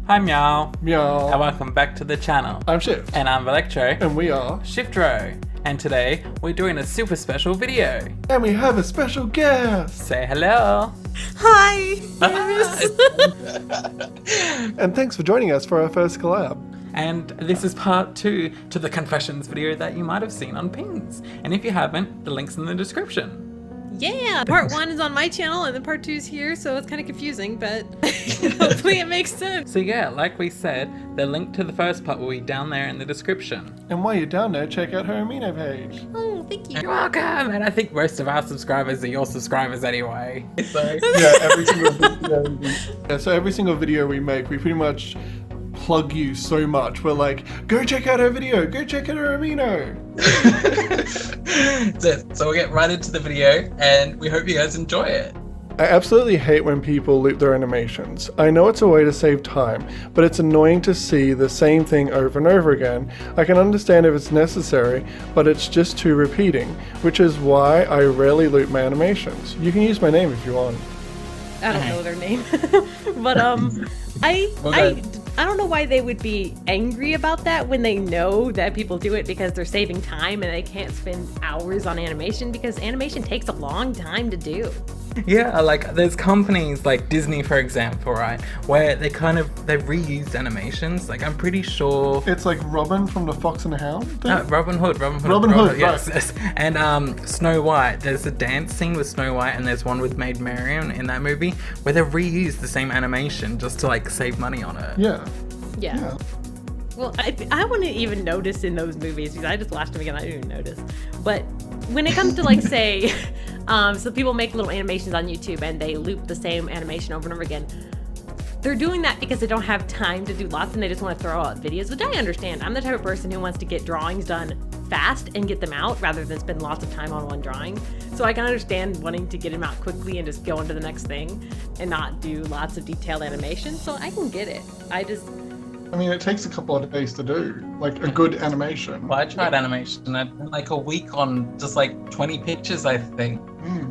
Hi Meow. Meow. And welcome back to the channel. I'm Shift. And I'm Electro. And we are Shift Row. And today we're doing a super special video. And we have a special guest. Say hello. Hi. And thanks for joining us for our first collab. And this is part 2 to the confessions video that you might have seen on Pings. And if you haven't, the link's in the description. Yeah, part 1 is on my channel and then part 2 is here, so it's kind of confusing, but hopefully it makes sense. So yeah, like we said, the link to the first part will be down there in the description. And while you're down there, check out her amino page. Oh, thank you. You're welcome! And I think most of our subscribers are your subscribers anyway. So every single video we make, we pretty much plug you so much. We're like, go check out her video, go check out her amino. So we'll get right into the video and we hope you guys enjoy it. I absolutely hate when people loop their animations. I know it's a way to save time, but it's annoying to see the same thing over and over again. I can understand if it's necessary, but it's just too repeating, which is why I rarely loop my animations. You can use my name if you want. I don't know their name, but I don't know why they would be angry about that when they know that people do it because they're saving time and they can't spend hours on animation because animation takes a long time to do. Yeah, like there's companies like Disney, for example, right, where they've reused animations. Like I'm pretty sure it's like Robin from the Fox and the Hound. No, Robin Hood, yes, yes. And Snow White. There's a dance scene with Snow White, and there's one with Maid Marian in that movie where they reused the same animation just to like save money on it. Yeah. Well, I wouldn't even notice in those movies because I just watched them again. I didn't even notice. But when it comes to like say, so people make little animations on YouTube and they loop the same animation over and over again. They're doing that because they don't have time to do lots and they just want to throw out videos, which I understand. I'm the type of person who wants to get drawings done fast and get them out rather than spend lots of time on one drawing. So I can understand wanting to get them out quickly and just go into the next thing and not do lots of detailed animation. So I can get it. I mean, it takes a couple of days to do, like a good animation. Well, I tried animation. I did like a week on just like 20 pictures, I think.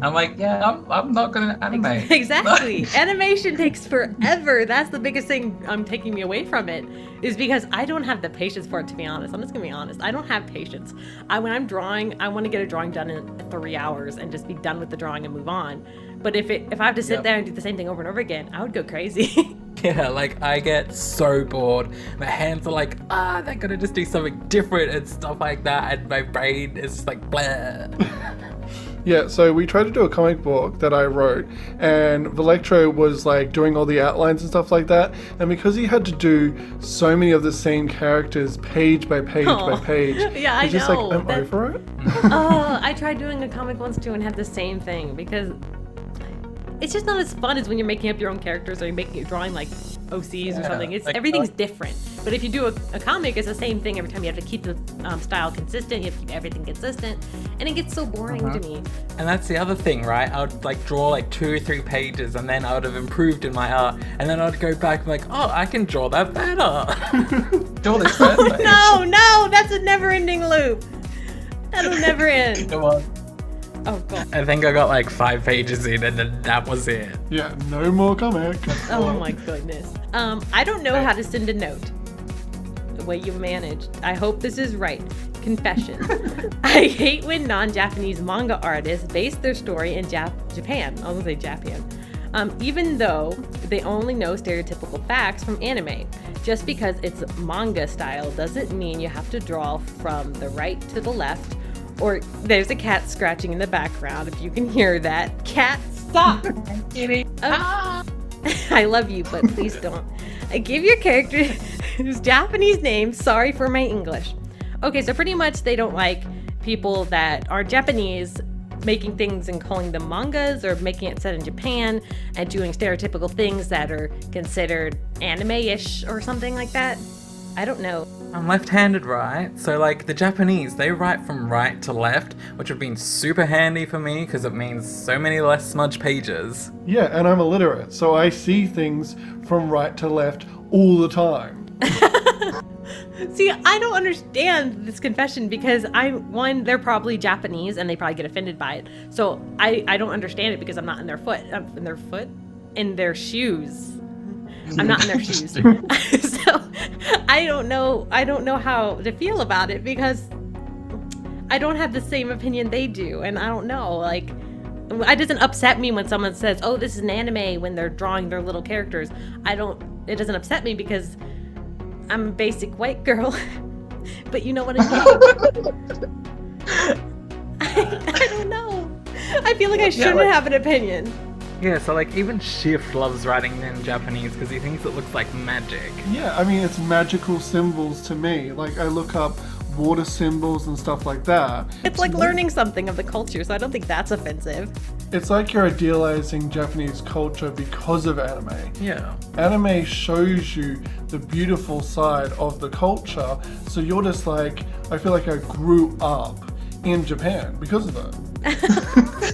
I'm like, yeah, I'm not gonna animate. Exactly. Animation takes forever. That's the biggest thing taking me away from it, is because I don't have the patience for it, to be honest. I'm just gonna be honest. I don't have patience. When I'm drawing, I want to get a drawing done in 3 hours and just be done with the drawing and move on. But if I have to sit there and do the same thing over and over again, I would go crazy. Yeah, like I get so bored. My hands are like, they're gonna just do something different and stuff like that, and my brain is just like, blah. Yeah, so we tried to do a comic book that I wrote, and Electro was like doing all the outlines and stuff like that, and because he had to do so many of the same characters page by page by page, yeah, he's just like, I'm over it. I tried doing a comic once too and had the same thing because it's just not as fun as when you're making up your own characters or you're drawing like OCs or something. Everything's different. But if you do a comic, it's the same thing every time. You have to keep the style consistent. You have to keep everything consistent, and it gets so boring to me. And that's the other thing, right? I would like draw like 2 or 3 pages, and then I would have improved in my art, and then I'd go back and like, oh, I can draw that better. Draw this first page. No, that's a never-ending loop. That'll never end. Come on. Oh god. I think I got like 5 pages in and then that was it. Yeah, no more comic. Oh my goodness. I don't know how to send a note. The way you managed. I hope this is right. Confession. I hate when non-Japanese manga artists base their story in Japan. I was gonna say Japan. Even though they only know stereotypical facts from anime. Just because it's manga style doesn't mean you have to draw from the right to the left. Or there's a cat scratching in the background, if you can hear that. Cat, stop! I'm kidding. I love you, but please don't. Give your character his Japanese name. Sorry for my English. Okay, so pretty much they don't like people that are Japanese making things and calling them mangas or making it set in Japan and doing stereotypical things that are considered anime-ish or something like that. I don't know. I'm left-handed, right? So like the Japanese, they write from right to left, which would have been super handy for me because it means so many less smudge pages. Yeah, and I'm illiterate, so I see things from right to left all the time. See, I don't understand this confession because they're probably Japanese and they probably get offended by it. So I don't understand it because I'm not in their foot. In their shoes. I'm not in their shoes. So I don't know how to feel about it because I don't have the same opinion they do. And I don't know, like, it doesn't upset me when someone says, oh, this is an anime when they're drawing their little characters. It doesn't upset me because I'm a basic white girl. But you know what I mean? I don't know. I feel like I shouldn't have an opinion. Yeah, so like even Shift loves writing in Japanese because he thinks it looks like magic. Yeah, I mean, it's magical symbols to me. Like, I look up water symbols and stuff like that. It's like learning something of the culture, so I don't think that's offensive. It's like you're idealizing Japanese culture because of anime. Yeah. Anime shows you the beautiful side of the culture, so you're just like, I feel like I grew up in Japan because of it.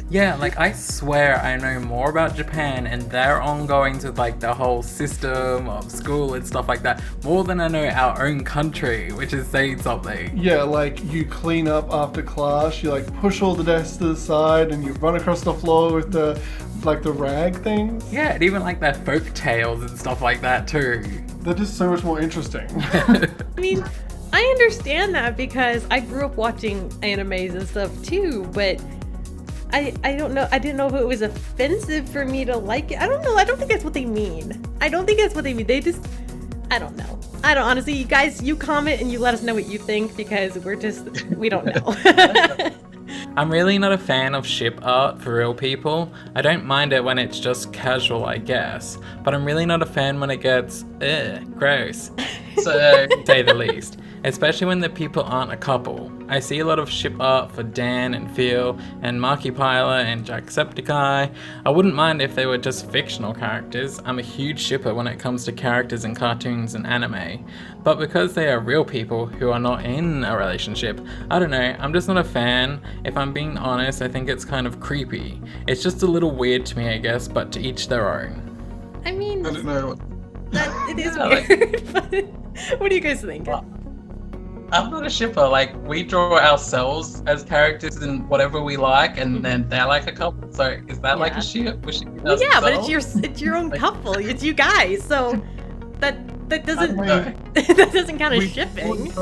Yeah, like I swear I know more about Japan and their ongoings with like the whole system of school and stuff like that more than I know our own country, which is saying something. Yeah, like you clean up after class, you like push all the desks to the side and you run across the floor with the rag things. Yeah, and even like their folk tales and stuff like that too. They're just so much more interesting. I mean, I understand that because I grew up watching animes and stuff too, but I don't know. I didn't know if it was offensive for me to like it. I don't know. I don't think that's what they mean. I don't think that's what they mean. They just, I don't know. I don't, honestly, you guys, you comment and you let us know what you think because we don't know. I'm really not a fan of ship art for real people. I don't mind it when it's just casual, I guess. But I'm really not a fan when it gets, gross. So, to say the least. Especially when the people aren't a couple. I see a lot of ship art for Dan and Phil and Markiplier and Jacksepticeye. I wouldn't mind if they were just fictional characters. I'm a huge shipper when it comes to characters in cartoons and anime. But because they are real people who are not in a relationship, I don't know, I'm just not a fan. If I'm being honest, I think it's kind of creepy. It's just a little weird to me, I guess, but to each their own. I mean, I don't know. it is weird, but what do you guys think? I'm not a shipper. Like, we draw ourselves as characters in whatever we like, and then they're like a couple. So is that like a ship? Well, yeah, but it's your own couple. It's you guys. So that doesn't that doesn't count as shipping.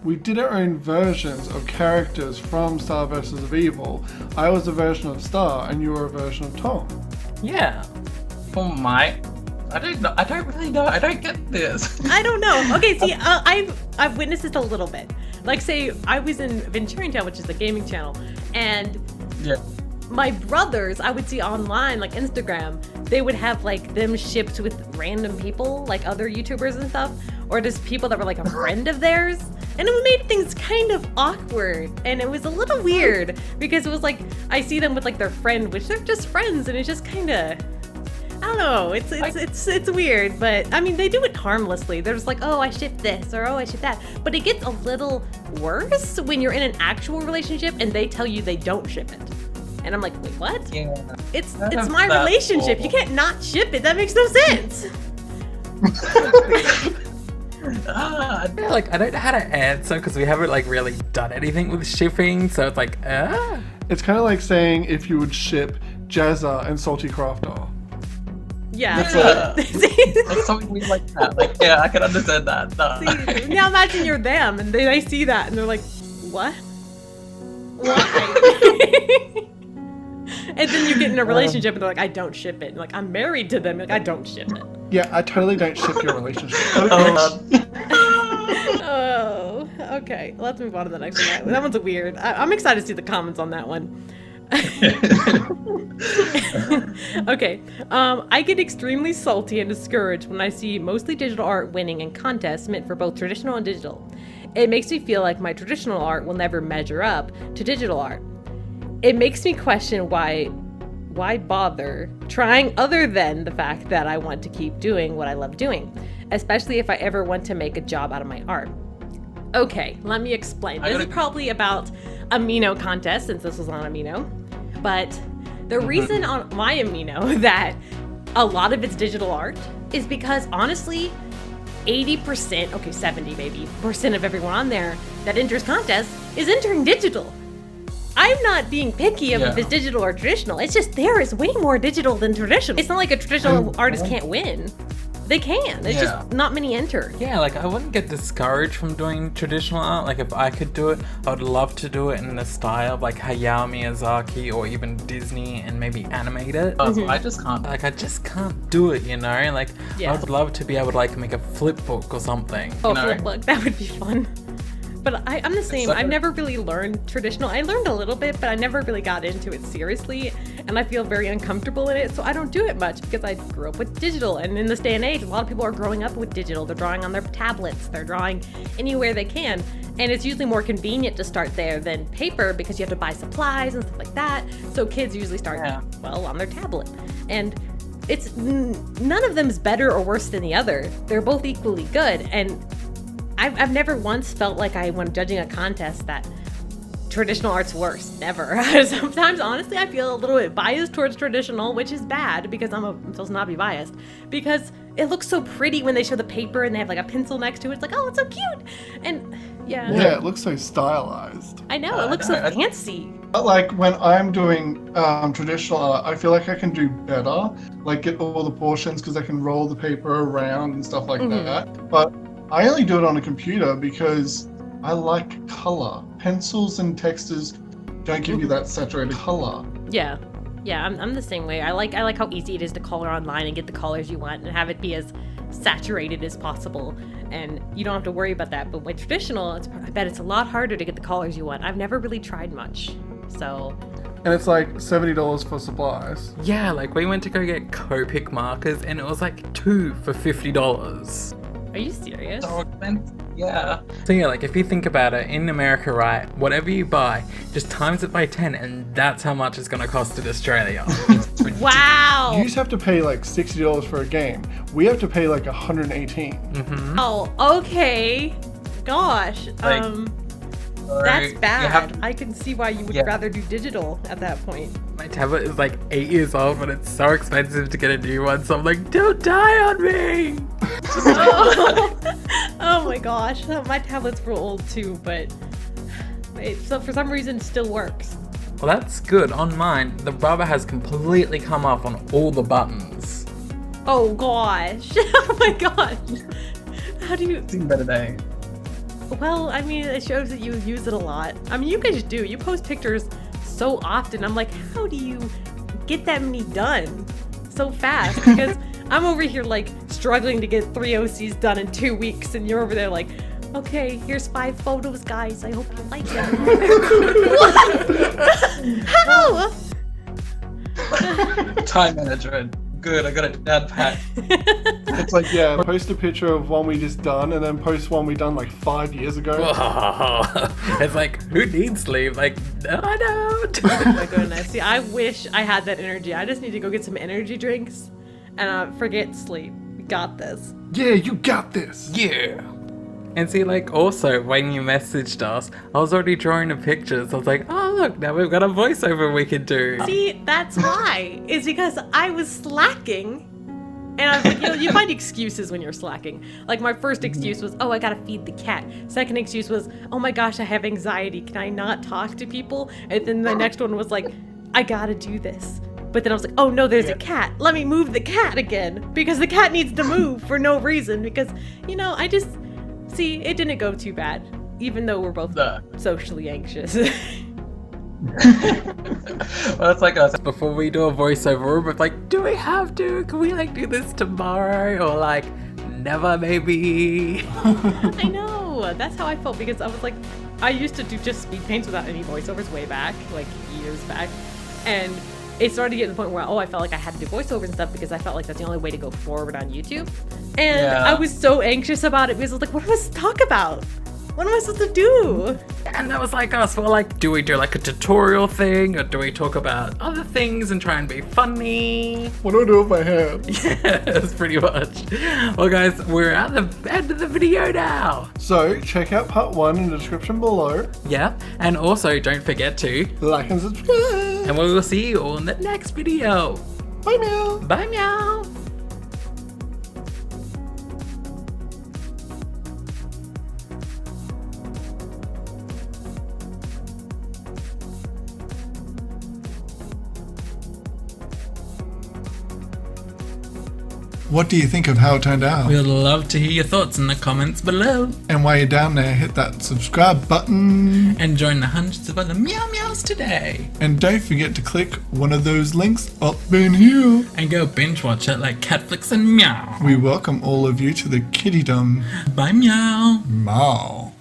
We did our own versions of characters from Star vs. of Evil. I was a version of Star, and you were a version of Tom. Yeah. Oh my. I don't know. I don't really know. I don't get this. I don't know. Okay, see, I've witnessed this a little bit. Like, say, I was in Venturing Town, which is the gaming channel, and my brothers, I would see online, like Instagram, they would have like them shipped with random people, like other YouTubers and stuff, or just people that were like a friend of theirs. And it made things kind of awkward, and it was a little weird because it was like I see them with like their friend, which they're just friends, and it's just kind of, I don't know. It's weird, but I mean they do it harmlessly. They're just like, oh, I ship this or oh, I ship that. But it gets a little worse when you're in an actual relationship and they tell you they don't ship it. And I'm like, wait, what? Yeah. It's my relationship. You can't not ship it. That makes no sense. Yeah, like I don't know how to answer because we haven't like really done anything with shipping, so it's like, It's kind of like saying if you would ship Jazza and Salty Crafter. Yeah. It's something weird like that. Like, yeah, I can understand that. No. See, now imagine you're them and they see that and they're like, what? Why? And then you get in a relationship and they're like, I don't ship it. And like, I'm married to them. Like, I don't ship it. Yeah, I totally don't ship your relationship. Oh, okay. Let's move on to the next one. That one's weird. I'm excited to see the comments on that one. Okay. I get extremely salty and discouraged when I see mostly digital art winning in contests meant for both traditional and digital. It makes me feel like my traditional art will never measure up to digital art. It makes me question why bother trying other than the fact that I want to keep doing what I love doing, especially if I ever want to make a job out of my art. Okay, let me explain. This is probably about amino contest since this was on amino, but the reason on my amino that a lot of it's digital art is because honestly, 80%, okay, 70 maybe, % of everyone on there that enters contests is entering digital. I'm not being picky if it's digital or traditional. It's just there is way more digital than traditional. It's not like a traditional artist can't win. They can. It's just not many enter. Yeah, like I wouldn't get discouraged from doing traditional art. Like if I could do it, I would love to do it in the style of like Hayao Miyazaki or even Disney and maybe animate it. I just can't. Like I just can't do it, you know? Like I would love to be able to like make a flip book or something. Oh, you know? flip book. That would be fun. But I'm the same. I've never really learned traditional. I learned a little bit, but I never really got into it seriously. And I feel very uncomfortable in it, so I don't do it much because I grew up with digital. And in this day and age, a lot of people are growing up with digital. They're drawing on their tablets. They're drawing anywhere they can. And it's usually more convenient to start there than paper because you have to buy supplies and stuff like that. So kids usually start, well, on their tablet. And it's none of them is better or worse than the other. They're both equally good. And I've never once felt like when judging a contest that traditional art's worse. Never. Sometimes, honestly, I feel a little bit biased towards traditional, which is bad because I'm supposed to not be biased. Because it looks so pretty when they show the paper and they have like a pencil next to it. It's like, oh, it's so cute. And yeah, it looks so stylized. I know, it looks so fancy. Like when I'm doing traditional art, I feel like I can do better. Like get all the portions because I can roll the paper around and stuff like that. But I only do it on a computer because I like color. Pencils and textures don't give you that saturated color. Yeah, I'm the same way. I like how easy it is to color online and get the colors you want and have it be as saturated as possible. And you don't have to worry about that. But with traditional, I bet it's a lot harder to get the colors you want. I've never really tried much, so. And it's like $70 for supplies. Yeah, like we went to go get Copic markers and it was like 2 for $50. Are you serious? So expensive. Yeah. So yeah, like if you think about it, in America, right, whatever you buy, just times it by 10 and that's how much it's going to cost in Australia. Wow. You just have to pay like $60 for a game. We have to pay like $118. Oh, okay. Gosh. That's bad. I can see why you would rather do digital at that point. My tablet is like 8 years old, but it's so expensive to get a new one, so I'm like, don't die on me! Oh my gosh. My tablet's real old too, but so for some reason it still works. Well, that's good. On mine, the rubber has completely come off on all the buttons. Oh gosh. Oh my gosh. How do you... It's even better day. Well, I mean, it shows that you use it a lot. I mean, you guys do. You post pictures so often. I'm like, how do you get that many done so fast? Because I'm over here like struggling to get 3 OCs done in 2 weeks, and you're over there like, okay, here's 5 photos, guys. I hope you like them. How? Time management. Good, I got it down pat. It's like, post a picture of one we just done and then post one we done like 5 years ago. It's like, who needs sleep? Like, no, I don't. Oh my goodness. See, I wish I had that energy. I just need to go get some energy drinks and forget sleep. We got this. Yeah, you got this. Yeah. And see, like, also, when you messaged us, I was already drawing the pictures. I was like, oh, look, now we've got a voiceover we can do. See, that's why. It's because I was slacking. And I was like, you find excuses when you're slacking. Like, my first excuse was, oh, I gotta feed the cat. Second excuse was, oh my gosh, I have anxiety. Can I not talk to people? And then the next one was like, I gotta do this. But then I was like, oh no, there's a cat. Let me move the cat again. Because the cat needs to move for no reason. Because, see, it didn't go too bad, even though we're both socially anxious. Well, it's like us. Before we do a voiceover, we're both like, do we have to? Can we like do this tomorrow? Or like, never maybe? I know. That's how I felt because I was like, I used to do just speed paints without any voiceovers way back, like years back. And it started to get to the point where, I felt like I had to do voiceovers and stuff because I felt like that's the only way to go forward on YouTube. And I was so anxious about it because I was like, what am I supposed to talk about? What am I supposed to do? And that was like us. We're like, do we do like a tutorial thing? Or do we talk about other things and try and be funny? What do I do with my hand? Yeah, that's pretty much. Well, guys, we're at the end of the video now. So, check out part 1 in the description below. Yeah, and also don't forget to like and subscribe. And we will see you all in the next video. Bye, meow. Bye, meow. What do you think of how it turned out? We'd love to hear your thoughts in the comments below. And while you're down there, hit that subscribe button. And join the hundreds of other meow meows today. And don't forget to click one of those links up in here. And go binge watch it like Catflix and meow. We welcome all of you to the kittydom. Bye meow. Meow.